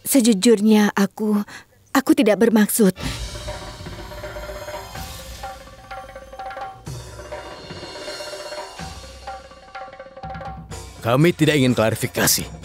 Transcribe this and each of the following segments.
Sejujurnya aku tidak bermaksud. Kami tidak ingin klarifikasi.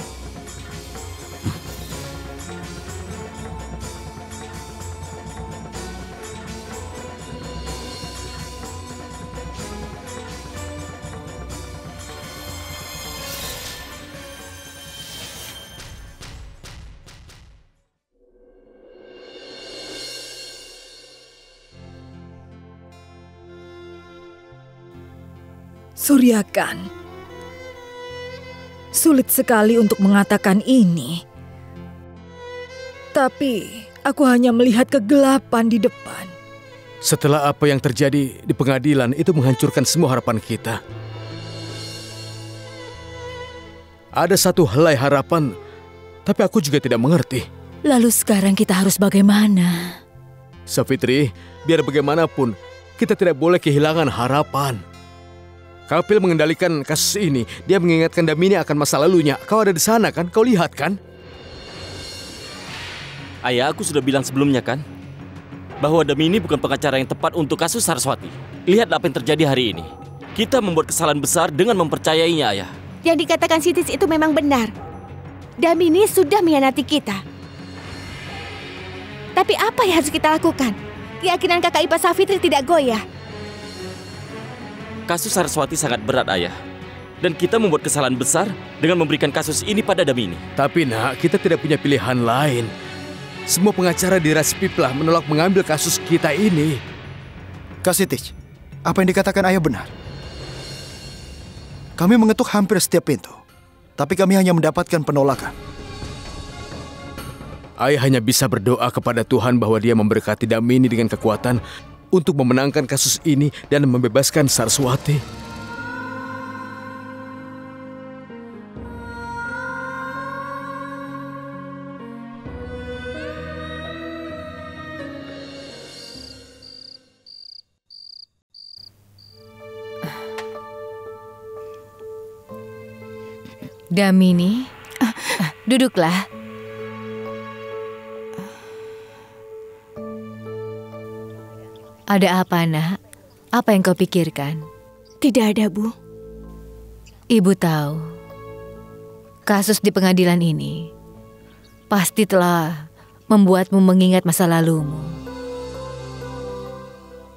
Suryakan, sulit sekali untuk mengatakan ini. Tapi aku hanya melihat kegelapan di depan. Setelah apa yang terjadi di pengadilan itu menghancurkan semua harapan kita. Ada satu helai harapan, tapi aku juga tidak mengerti. Lalu sekarang kita harus bagaimana? Savitri, biar bagaimanapun, kita tidak boleh kehilangan harapan. Kapil mengendalikan kasus ini. Dia mengingatkan Damini akan masa lalunya. Kau ada di sana kan? Kau lihat kan? Ayah, aku sudah bilang sebelumnya kan, bahwa Damini bukan pengacara yang tepat untuk kasus Saraswati. Lihat apa yang terjadi hari ini. Kita membuat kesalahan besar dengan mempercayainya, Ayah. Yang dikatakan Sitis itu memang benar. Damini sudah mengkhianati kita. Tapi apa yang harus kita lakukan? Keyakinan kakak ipar Savitri tidak goyah. Kasus Saraswati sangat berat, Ayah. Dan kita membuat kesalahan besar dengan memberikan kasus ini pada Damini. Tapi nak, kita tidak punya pilihan lain. Semua pengacara di Rajpipla menolak mengambil kasus kita ini. Kak Sitis, apa yang dikatakan ayah benar? Kami mengetuk hampir setiap pintu, tapi kami hanya mendapatkan penolakan. Ayah hanya bisa berdoa kepada Tuhan bahwa Dia memberkati Damini dengan kekuatan untuk memenangkan kasus ini dan membebaskan Saraswati. Damini, duduklah. Ada apa, nak? Apa yang kau pikirkan? Tidak ada, Bu. Ibu tahu, kasus di pengadilan ini pasti telah membuatmu mengingat masa lalumu.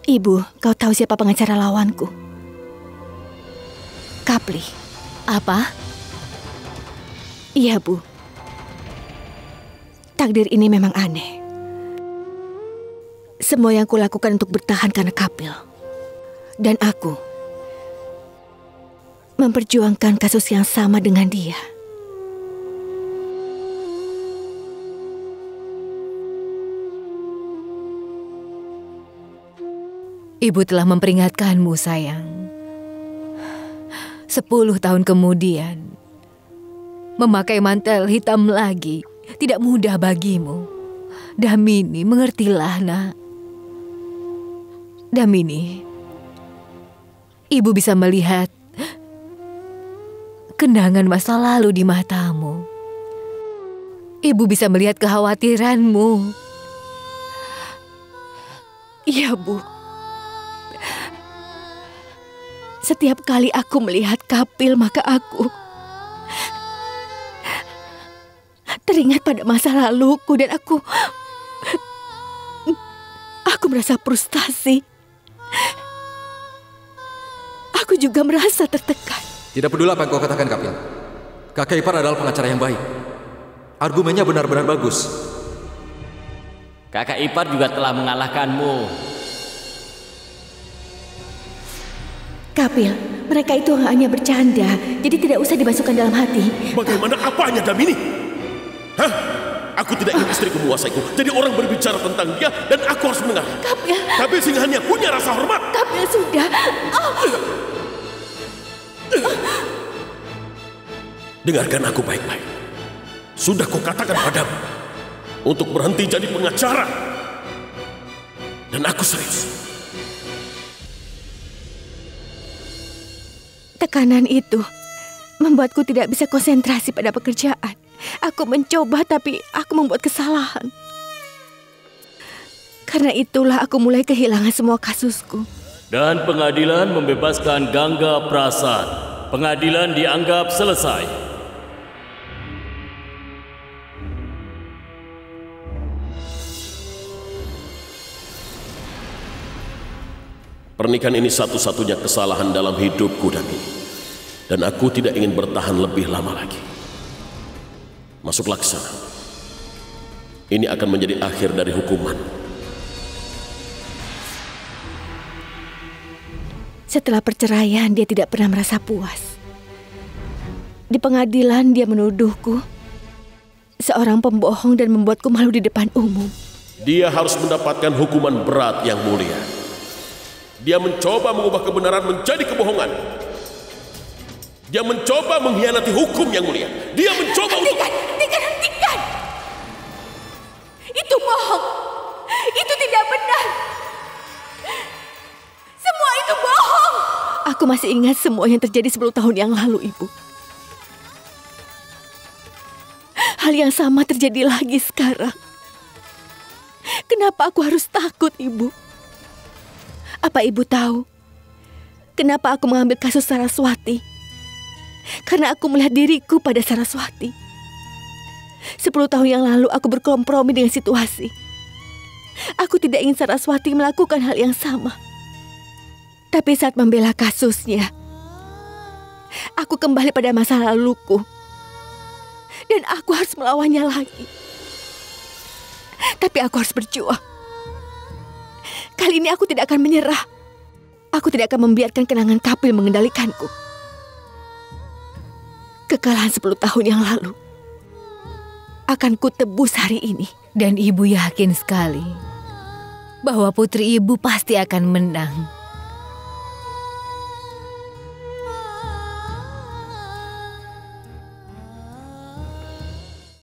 Ibu, kau tahu siapa pengacara lawanku? Kapli. Apa? Iya, Bu. Takdir ini memang aneh. Semua yang kulakukan untuk bertahan karena Kapil. Dan aku memperjuangkan kasus yang sama dengan dia. Ibu telah memperingatkanmu, sayang. 10 tahun kemudian, memakai mantel hitam lagi tidak mudah bagimu. Damini, mengertilah, nak. Damini, ibu bisa melihat kenangan masa lalu di matamu. Ibu bisa melihat kekhawatiranmu. Iya, Bu. Setiap kali aku melihat Kapil, maka aku teringat pada masa laluku dan aku merasa frustasi. Aku juga merasa tertekan. Tidak peduli apa yang kau katakan, Kapil. Kakak ipar adalah pengacara yang baik. Argumennya benar-benar bagus. Kakak ipar juga telah mengalahkanmu. Kapil, mereka itu hanya bercanda, jadi tidak usah dimasukkan dalam hati. Bagaimana apanya, Damini? Hah? Aku tidak ingin istriku menguasaiku. Jadi orang berbicara tentang dia dan aku harus mendengar. Kapil. Tapi singgahnya punya rasa hormat. Kapil, sudah. Dengarkan aku baik-baik. Sudah kau katakan padamu untuk berhenti jadi pengacara. Dan aku serius. Tekanan itu membuatku tidak bisa konsentrasi pada pekerjaan. Aku mencoba tapi aku membuat kesalahan. Karena itulah aku mulai kehilangan semua kasusku. Dan pengadilan membebaskan Gangga Prasad. Pengadilan dianggap selesai. Pernikahan ini satu-satunya kesalahan dalam hidupku, Damini. Dan aku tidak ingin bertahan lebih lama lagi. Masuklah ke sana. Ini akan menjadi akhir dari hukuman. Setelah perceraian, dia tidak pernah merasa puas. Di pengadilan, dia menuduhku seorang pembohong dan membuatku malu di depan umum. Dia harus mendapatkan hukuman berat yang mulia. Dia mencoba mengubah kebenaran menjadi kebohongan. Dia mencoba mengkhianati hukum yang mulia. Dia mencoba Hentikan! Itu bohong. Itu tidak benar. Semua itu bohong. Aku masih ingat semua yang terjadi 10 tahun yang lalu, Ibu. Hal yang sama terjadi lagi sekarang. Kenapa aku harus takut, Ibu? Apa Ibu tahu kenapa aku mengambil kasus Saraswati? Karena aku melihat diriku pada Saraswati. 10 tahun yang lalu aku berkompromi dengan situasi. Aku tidak ingin Saraswati melakukan hal yang sama. Tapi saat membela kasusnya, aku kembali pada masa laluku. Dan aku harus melawannya lagi. Tapi aku harus berjuang. Kali ini aku tidak akan menyerah. Aku tidak akan membiarkan kenangan Kapil mengendalikanku. Kekalahan 10 tahun yang lalu akan kutebus hari ini. Dan ibu yakin sekali bahwa putri ibu pasti akan menang.